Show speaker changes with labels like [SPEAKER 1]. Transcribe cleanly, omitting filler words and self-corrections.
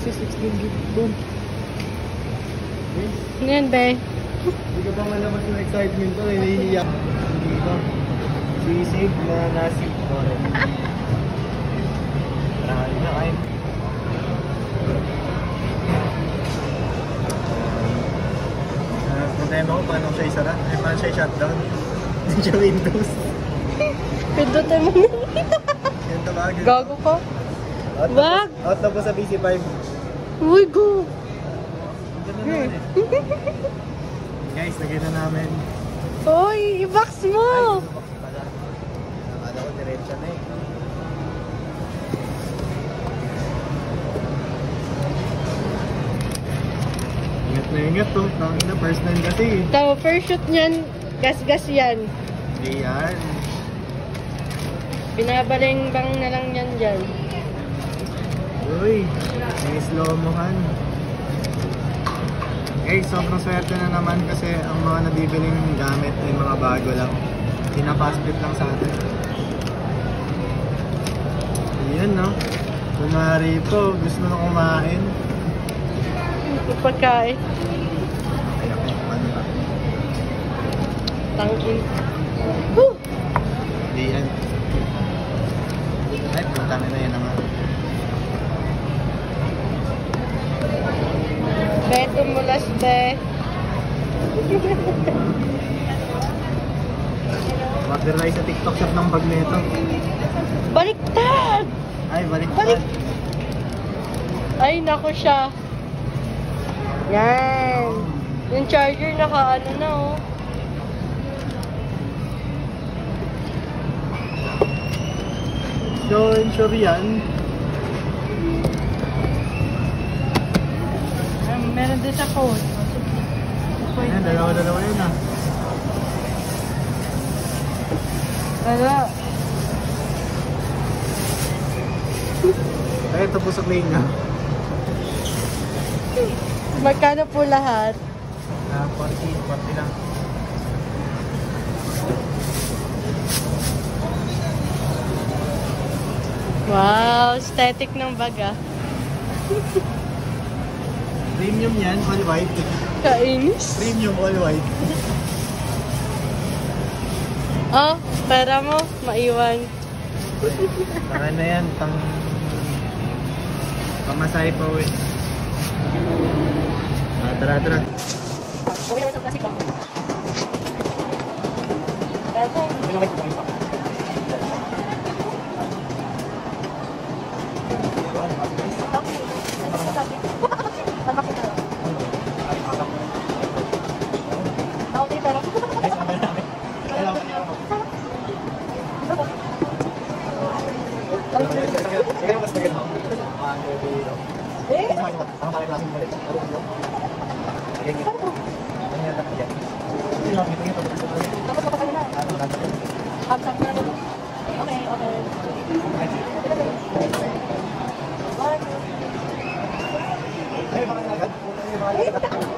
[SPEAKER 1] kasi 16 gig. Boom. Okay?
[SPEAKER 2] Ano yan, be?
[SPEAKER 1] Hindi ka pa malabas yung excitement ko. Nahihiyak. Hindi ko. Sisig na nasi. Sorry. Marami na kain. Problema ko paano siya isara. Paano siya shutdown. Hindi siya Windows.
[SPEAKER 2] Pindutin mo na.
[SPEAKER 1] Yan tawagin.
[SPEAKER 2] Gago ka. Wag!
[SPEAKER 1] Out na po sa PC5.
[SPEAKER 2] Uy, go!
[SPEAKER 1] Guys, lagyan na namin.
[SPEAKER 2] Uy, i-box mo!
[SPEAKER 1] Nakala ko diretso na eh. Ingat na ingat to. Tangin na first time kasi.
[SPEAKER 2] Tama, first shoot niyan, gas-gas yan.
[SPEAKER 1] Hindi yan.
[SPEAKER 2] Binabaling-bang na lang yan dyan.
[SPEAKER 1] Uy, may slow-mohan. Okay, sobrang swerte na naman kasi ang mga nabibiling gamit ay mga bago lang. Pinapasbit lang sa atin. Ayan, no? Kunwari po, gusto na kumain.
[SPEAKER 2] Pagkain.
[SPEAKER 1] Ay, ano ba?
[SPEAKER 2] Tangkin. Woo!
[SPEAKER 1] Hindi yan. Ay, putangin na yan naman.
[SPEAKER 2] Beto mulas, be.
[SPEAKER 1] Order na sa TikTok shop ng bag na ito.
[SPEAKER 2] Baliktad!
[SPEAKER 1] Ay, balik.
[SPEAKER 2] Ay, naku siya. Yan. Yung charger naka-ano na, oh.
[SPEAKER 1] So, sure yan.
[SPEAKER 2] Meron din sa phone.
[SPEAKER 1] Ayan, dalawa-dalawa yun ah.
[SPEAKER 2] Wala.
[SPEAKER 1] Ay, ito po sa plane nga.
[SPEAKER 2] Magkano po lahat?
[SPEAKER 1] 40 lang.
[SPEAKER 2] Wow, aesthetic ng baga.
[SPEAKER 1] Premium yan, all white.
[SPEAKER 2] Kainis.
[SPEAKER 1] Premium, all white.
[SPEAKER 2] Oh, pera mo, maiwan.
[SPEAKER 1] Saka na yan, pamasahe pa uwi. Tara.
[SPEAKER 2] Okay naman sa plastic ba? Okay.